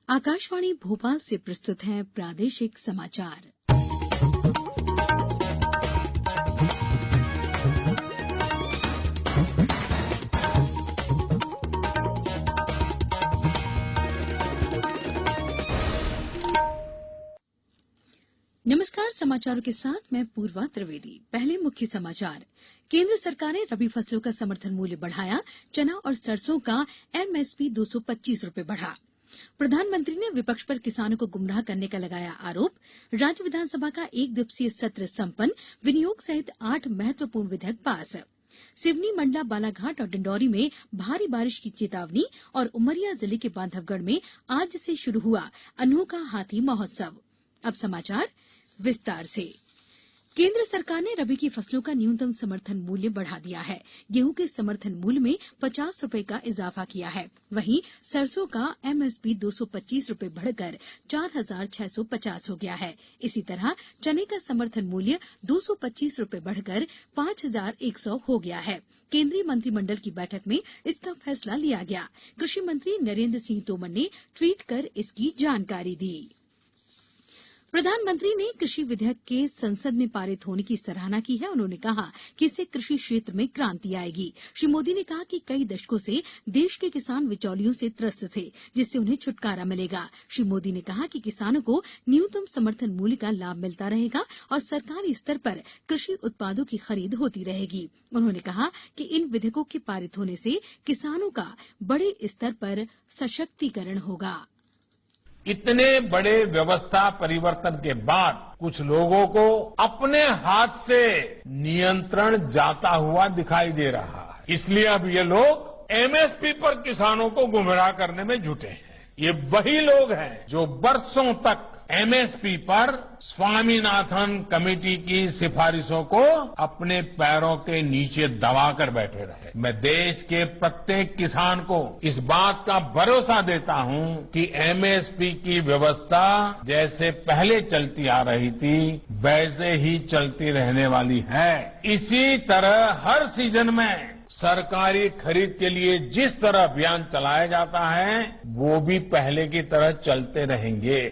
आकाशवाणी भोपाल से प्रस्तुत हैं प्रादेशिक समाचार। नमस्कार, समाचारों के साथ मैं पूर्वा त्रिवेदी। पहले मुख्य समाचार। केंद्र सरकार ने रबी फसलों का समर्थन मूल्य बढ़ाया। चना और सरसों का एमएसपी 225 रुपए बढ़ा। प्रधानमंत्री ने विपक्ष पर किसानों को गुमराह करने का लगाया आरोप। राज्य विधानसभा का एक दिवसीय सत्र संपन्न। विनियोग सहित 8 महत्वपूर्ण विधेयक पास। सिवनी, मंडला, बालाघाट और डिंडौरी में भारी बारिश की चेतावनी और उमरिया जिले के बांधवगढ़ में आज से शुरू हुआ अनोखा हाथी महोत्सव। अब समाचार विस्तार से। केंद्र सरकार ने रबी की फसलों का न्यूनतम समर्थन मूल्य बढ़ा दिया है। गेहूं के समर्थन मूल्य में 50 रुपए का इजाफा किया है। वहीं सरसों का एमएसपी 225 रुपए बढ़कर 4,650 हो गया है। इसी तरह चने का समर्थन मूल्य 225 रुपए बढ़कर 5,100 हो गया है। केंद्रीय मंत्रिमंडल की बैठक में इसका फैसला लिया गया। कृषि मंत्री नरेंद्र सिंह तोमर ने ट्वीट कर इसकी जानकारी दी। प्रधानमंत्री ने कृषि विधेयक के संसद में पारित होने की सराहना की है। उन्होंने कहा कि इससे कृषि क्षेत्र में क्रांति आएगी। श्री मोदी ने कहा कि कई दशकों से देश के किसान बिचौलियों से त्रस्त थे, जिससे उन्हें छुटकारा मिलेगा। श्री मोदी ने कहा कि किसानों को न्यूनतम समर्थन मूल्य का लाभ मिलता रहेगा और सरकारी स्तर पर कृषि उत्पादों की खरीद होती रहेगी। उन्होंने कहा कि इन विधेयकों के पारित होने से किसानों का बड़े स्तर पर सशक्तिकरण होगा। इतने बड़े व्यवस्था परिवर्तन के बाद कुछ लोगों को अपने हाथ से नियंत्रण जाता हुआ दिखाई दे रहा है। इसलिए अब ये लोग एमएसपी पर किसानों को गुमराह करने में जुटे हैं। ये वही लोग हैं जो बरसों तक एमएसपी पर स्वामीनाथन कमेटी की सिफारिशों को अपने पैरों के नीचे दबाकर बैठे रहे। मैं देश के प्रत्येक किसान को इस बात का भरोसा देता हूं कि एमएसपी की व्यवस्था जैसे पहले चलती आ रही थी वैसे ही चलती रहने वाली है। इसी तरह हर सीजन में सरकारी खरीद के लिए जिस तरह अभियान चलाया जाता है वो भी पहले की तरह चलते रहेंगे।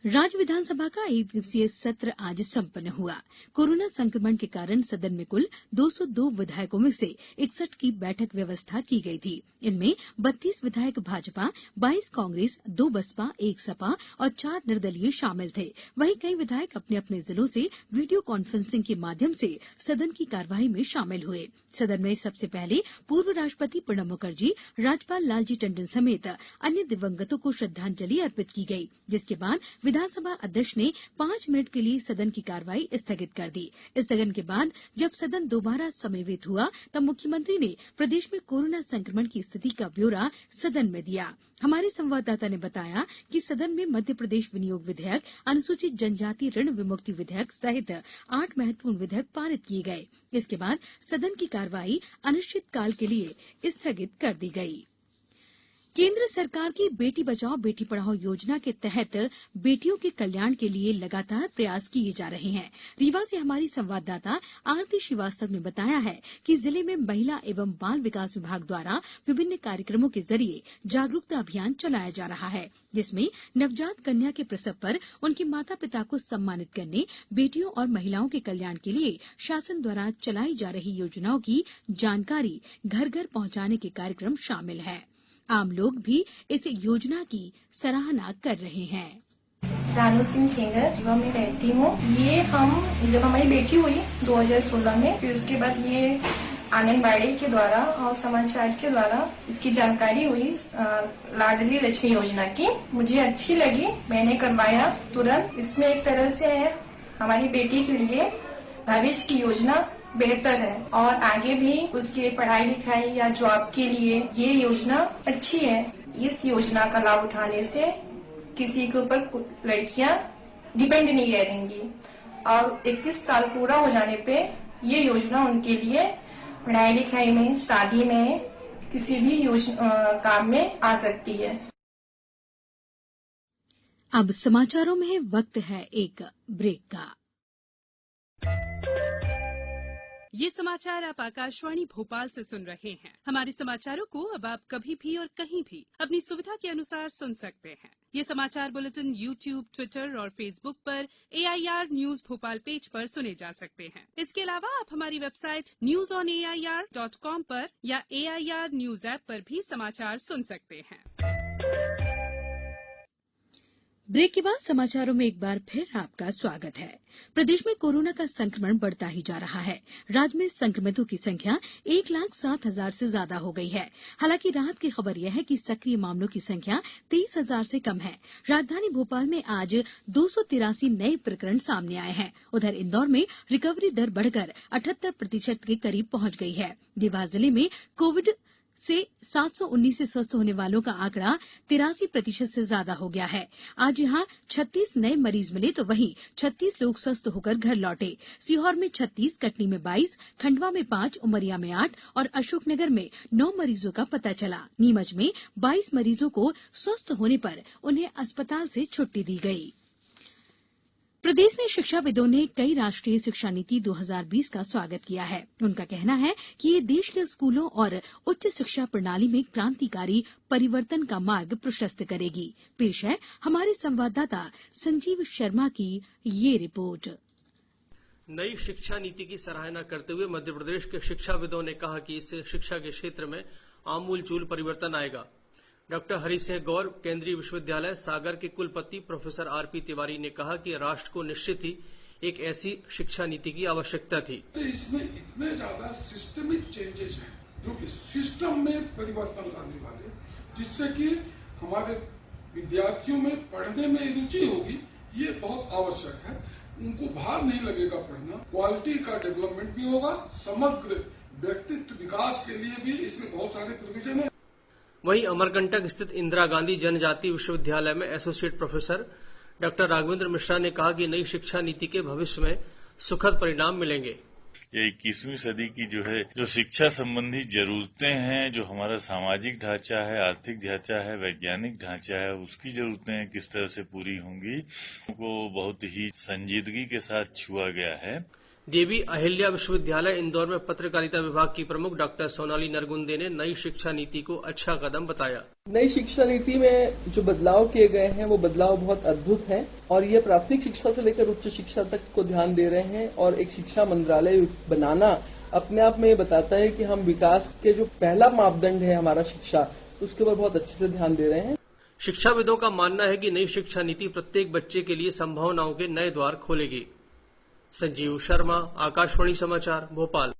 राज्य विधानसभा का एक दिवसीय सत्र आज संपन्न हुआ। कोरोना संक्रमण के कारण सदन में कुल 202 विधायकों में से 61 की बैठक व्यवस्था की गई थी। इनमें 32 विधायक भाजपा, 22 कांग्रेस, 2 बसपा, 1 सपा और 4 निर्दलीय शामिल थे। वहीं कई विधायक अपने अपने जिलों से वीडियो कॉन्फ्रेंसिंग के माध्यम से सदन की कार्यवाही में शामिल हुए। सदन में सबसे पहले पूर्व राष्ट्रपति प्रणब मुखर्जी, राज्यपाल लालजी टंडन समेत अन्य दिवंगतों को श्रद्धांजलि अर्पित की गई, जिसके बाद विधानसभा अध्यक्ष ने 5 मिनट के लिए सदन की कार्यवाही स्थगित कर दी। स्थगन के बाद जब सदन दोबारा समवेत हुआ तब मुख्यमंत्री ने प्रदेश में कोरोना संक्रमण की स्थिति का ब्यौरा सदन में दिया। हमारे संवाददाता ने बताया कि सदन में मध्य प्रदेश विनियोग विधेयक, अनुसूचित जनजाति ऋण विमुक्ति विधेयक सहित 8 महत्वपूर्ण विधेयक पारित किए गए। इसके बाद सदन की कार्यवाही अनिश्चितकाल के लिए स्थगित कर दी गई। केंद्र सरकार की बेटी बचाओ बेटी पढ़ाओ योजना के तहत बेटियों के कल्याण के लिए लगातार प्रयास किए जा रहे हैं। रीवा से हमारी संवाददाता आरती श्रीवास्तव ने बताया है कि जिले में महिला एवं बाल विकास विभाग द्वारा विभिन्न कार्यक्रमों के जरिए जागरूकता अभियान चलाया जा रहा है, जिसमें नवजात कन्या के प्रसव पर उनके माता पिता को सम्मानित करने, बेटियों और महिलाओं के कल्याण के लिए शासन द्वारा चलाई जा रही योजनाओं की जानकारी घर घर पहुंचाने के कार्यक्रम शामिल है। आम लोग भी इस योजना की सराहना कर रहे हैं। रानू सिंह सेंगर रीवा में रहती हूँ। ये हम जब हमारी बेटी हुई 2016 में, फिर उसके बाद ये आंगनबाड़ी के द्वारा और समाचार के द्वारा इसकी जानकारी हुई लाडली लक्ष्मी योजना की। मुझे अच्छी लगी, मैंने करवाया तुरंत। इसमें एक तरह से है हमारी बेटी के लिए भविष्य की योजना बेहतर है और आगे भी उसके पढ़ाई लिखाई या जॉब के लिए ये योजना अच्छी है। इस योजना का लाभ उठाने से किसी के ऊपर लड़कियां डिपेंड नहीं रहेंगी और 31 साल पूरा हो जाने पे ये योजना उनके लिए पढ़ाई लिखाई में, शादी में, किसी भी काम में आ सकती है। अब समाचारों में वक्त है एक ब्रेक का। ये समाचार आप आकाशवाणी भोपाल से सुन रहे हैं। हमारे समाचारों को अब आप कभी भी और कहीं भी अपनी सुविधा के अनुसार सुन सकते हैं। ये समाचार बुलेटिन YouTube, ट्विटर और फेसबुक पर AIR न्यूज भोपाल पेज पर सुने जा सकते हैं। इसके अलावा आप हमारी वेबसाइट newsonair.com पर या AIR न्यूज ऐप पर भी समाचार सुन सकते हैं। ब्रेक के बाद समाचारों में एक बार फिर आपका स्वागत है। प्रदेश में कोरोना का संक्रमण बढ़ता ही जा रहा है। राज्य में संक्रमितों की संख्या 1,07,000 से ज्यादा हो गई है। हालांकि राहत की खबर यह है कि सक्रिय मामलों की संख्या 23,000 से कम है। राजधानी भोपाल में आज 283 नए प्रकरण सामने आए हैं। उधर इंदौर में रिकवरी दर बढ़कर 78% के करीब पहुंच गई है। देवास जिले में कोविड से 719 से स्वस्थ होने वालों का आंकड़ा 83% से ज्यादा हो गया है। आज यहां 36 नए मरीज मिले तो वहीं 36 लोग स्वस्थ होकर घर लौटे। सीहोर में 36, कटनी में 22, खंडवा में 5, उमरिया में 8 और अशोकनगर में 9 मरीजों का पता चला। नीमच में 22 मरीजों को स्वस्थ होने पर उन्हें अस्पताल से छुट्टी दी गई। प्रदेश में शिक्षाविदों ने कई राष्ट्रीय शिक्षा नीति 2020 का स्वागत किया है। उनका कहना है कि ये देश के स्कूलों और उच्च शिक्षा प्रणाली में क्रांतिकारी परिवर्तन का मार्ग प्रशस्त करेगी। पेश है हमारे संवाददाता संजीव शर्मा की ये रिपोर्ट। नई शिक्षा नीति की सराहना करते हुए मध्य प्रदेश के शिक्षाविदों ने कहा कि इससे शिक्षा के क्षेत्र में आमूलचूल परिवर्तन आएगा। डॉक्टर हरि सिंह गौर, केंद्रीय विश्वविद्यालय सागर के कुलपति प्रोफेसर आरपी तिवारी ने कहा कि राष्ट्र को निश्चित ही एक ऐसी शिक्षा नीति की आवश्यकता थी। इसमें इतने ज्यादा सिस्टमिक चेंजेस हैं जो कि सिस्टम में परिवर्तन लाने वाले, जिससे कि हमारे विद्यार्थियों में पढ़ने में रुचि होगी। ये बहुत आवश्यक है। उनको भार नहीं लगेगा पढ़ना। क्वालिटी का डेवलपमेंट भी होगा। समग्र व्यक्तित्व विकास के लिए भी इसमें बहुत सारे प्रोविजन है। वहीं अमरकंटक स्थित इंदिरा गांधी जनजातीय विश्वविद्यालय में associate professor doctor Raghavendra Mishra ने कहा कि नई शिक्षा नीति के भविष्य में सुखद परिणाम मिलेंगे। ये 21वीं सदी की जो शिक्षा संबंधी जरूरतें हैं, जो हमारा सामाजिक ढांचा है, आर्थिक ढांचा है, वैज्ञानिक ढांचा है, उसकी जरूरतें किस तरह से पूरी होंगी, वो बहुत ही संजीदगी के साथ छुआ गया है। देवी अहिल्या विश्वविद्यालय इंदौर में पत्रकारिता विभाग की प्रमुख डॉक्टर सोनाली नरगुंदे ने नई शिक्षा नीति को अच्छा कदम बताया। नई शिक्षा नीति में जो बदलाव किए गए हैं वो बदलाव बहुत अद्भुत हैं और ये प्राथमिक शिक्षा से लेकर उच्च शिक्षा तक को ध्यान दे रहे हैं और एक शिक्षा मंत्रालय बनाना अपने आप में ये बताता है कि हम विकास के जो पहला मापदंड है हमारा शिक्षा, उसके ऊपर बहुत अच्छे से ध्यान दे रहे हैं। शिक्षाविदों का मानना है कि नई शिक्षा नीति प्रत्येक बच्चे के लिए संभावनाओं के नए द्वार खोलेगी। संजीव शर्मा, आकाशवाणी समाचार, भोपाल।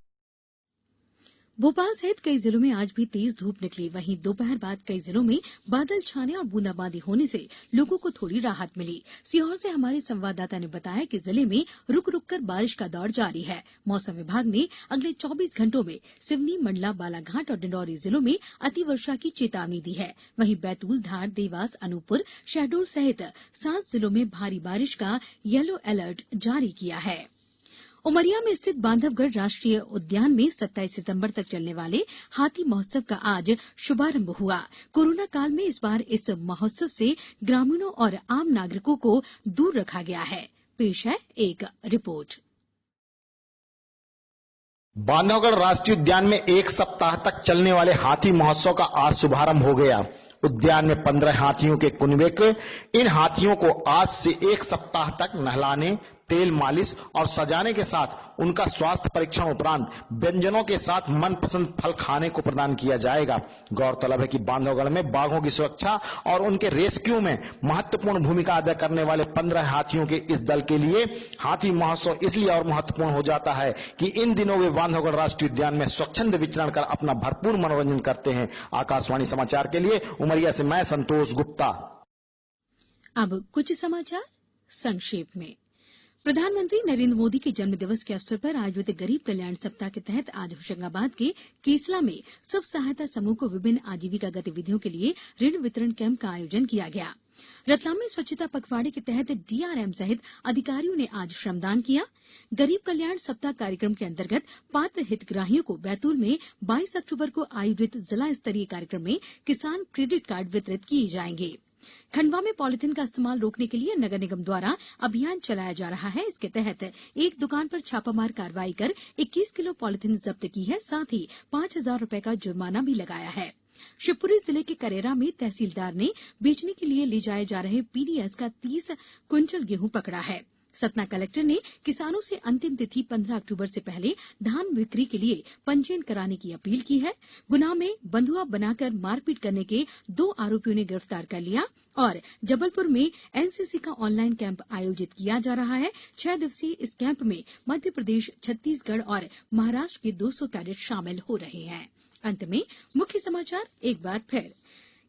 भोपाल सहित कई जिलों में आज भी तेज धूप निकली। वहीं दोपहर बाद कई जिलों में बादल छाने और बूंदाबांदी होने से लोगों को थोड़ी राहत मिली। सीहोर से हमारे संवाददाता ने बताया कि जिले में रुक रुक कर बारिश का दौर जारी है। मौसम विभाग ने अगले 24 घंटों में सिवनी, मंडला, बालाघाट और डिंडौरी जिलों में अतिवर्षा की चेतावनी दी है। वहीं बैतूल, धार, देवास, अनूपपुर, शहडोल सहित 7 जिलों में भारी बारिश का येलो अलर्ट जारी किया है। उमरिया में स्थित बांधवगढ़ राष्ट्रीय उद्यान में 27 सितंबर तक चलने वाले हाथी महोत्सव का आज शुभारंभ हुआ। कोरोना काल में इस बार इस महोत्सव से ग्रामीणों और आम नागरिकों को दूर रखा गया है। पेश है एक रिपोर्ट। बांधवगढ़ राष्ट्रीय उद्यान में एक सप्ताह तक चलने वाले हाथी महोत्सव का आज शुभारंभ हो गया। उद्यान में 15 हाथियों के कुनबे। इन हाथियों को आज से एक सप्ताह तक नहलाने, तेल मालिश और सजाने के साथ उनका स्वास्थ्य परीक्षण उपरांत व्यंजनों के साथ मनपसंद फल खाने को प्रदान किया जाएगा। गौरतलब है कि बांधवगढ़ में बाघों की सुरक्षा और उनके रेस्क्यू में महत्वपूर्ण भूमिका अदा करने वाले 15 हाथियों के इस दल के लिए हाथी महोत्सव इसलिए और महत्वपूर्ण हो जाता है कि इन दिनों वे बांधवगढ़ राष्ट्रीय उद्यान में स्वच्छंद विचरण कर अपना भरपूर मनोरंजन करते हैं। आकाशवाणी समाचार के लिए उमरिया से मैं संतोष गुप्ता। अब कुछ समाचार संक्षेप में। प्रधानमंत्री नरेंद्र मोदी के जन्मदिवस के अवसर पर आयोजित गरीब कल्याण सप्ताह के तहत आज होशंगाबाद के केसला में स्व सहायता समूह को विभिन्न आजीविका गतिविधियों के लिए ऋण वितरण कैंप का आयोजन किया गया। रतलाम में स्वच्छता पखवाड़े के तहत डीआरएम सहित अधिकारियों ने आज श्रमदान किया। गरीब कल्याण सप्ताह कार्यक्रम के अंतर्गत पात्र हितग्राहियों को बैतूल में 22 अक्टूबर को आयोजित जिला स्तरीय कार्यक्रम में किसान क्रेडिट कार्ड वितरित किए जाएंगे। खंडवा में पॉलिथीन का इस्तेमाल रोकने के लिए नगर निगम द्वारा अभियान चलाया जा रहा है। इसके तहत एक दुकान पर छापामार कार्रवाई कर 21 किलो पॉलिथीन जब्त की है। साथ ही 5,000 रुपए का जुर्माना भी लगाया है। शिवपुरी जिले के करेरा में तहसीलदार ने बेचने के लिए ले जाए जा रहे पीडीएस का 30 क्विंटल गेहूं पकड़ा है। सतना कलेक्टर ने किसानों से अंतिम तिथि 15 अक्टूबर से पहले धान बिक्री के लिए पंजीयन कराने की अपील की है। गुना में बंधुआ बनाकर मारपीट करने के 2 आरोपियों ने गिरफ्तार कर लिया और जबलपुर में एनसीसी का ऑनलाइन कैंप आयोजित किया जा रहा है। 6 दिवसीय इस कैंप में मध्य प्रदेश, छत्तीसगढ़ और महाराष्ट्र के 200 कैडेट शामिल हो रहे हैं। अंत में मुख्य समाचार एक बार फिर।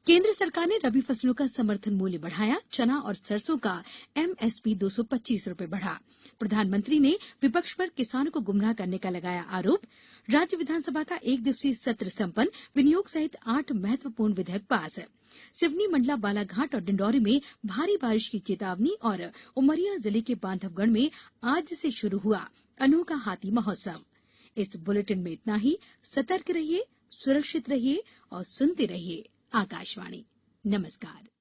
केंद्र सरकार ने रबी फसलों का समर्थन मूल्य बढ़ाया। चना और सरसों का एमएसपी 225 रुपए बढ़ा। प्रधानमंत्री ने विपक्ष पर किसानों को गुमराह करने का लगाया आरोप। राज्य विधानसभा का 1 दिवसीय सत्र संपन्न। विनियोग सहित 8 महत्वपूर्ण विधेयक पास। सिवनी, मंडला, बालाघाट और डिंडौरी में भारी बारिश की चेतावनी और उमरिया जिले के बांधवगढ़ में आज से शुरू हुआ अनोखा हाथी महोत्सव। इस बुलेटिन में इतना ही। सतर्क रहिए, सुरक्षित रहिए और सुनते रहिए आकाशवाणी। नमस्कार।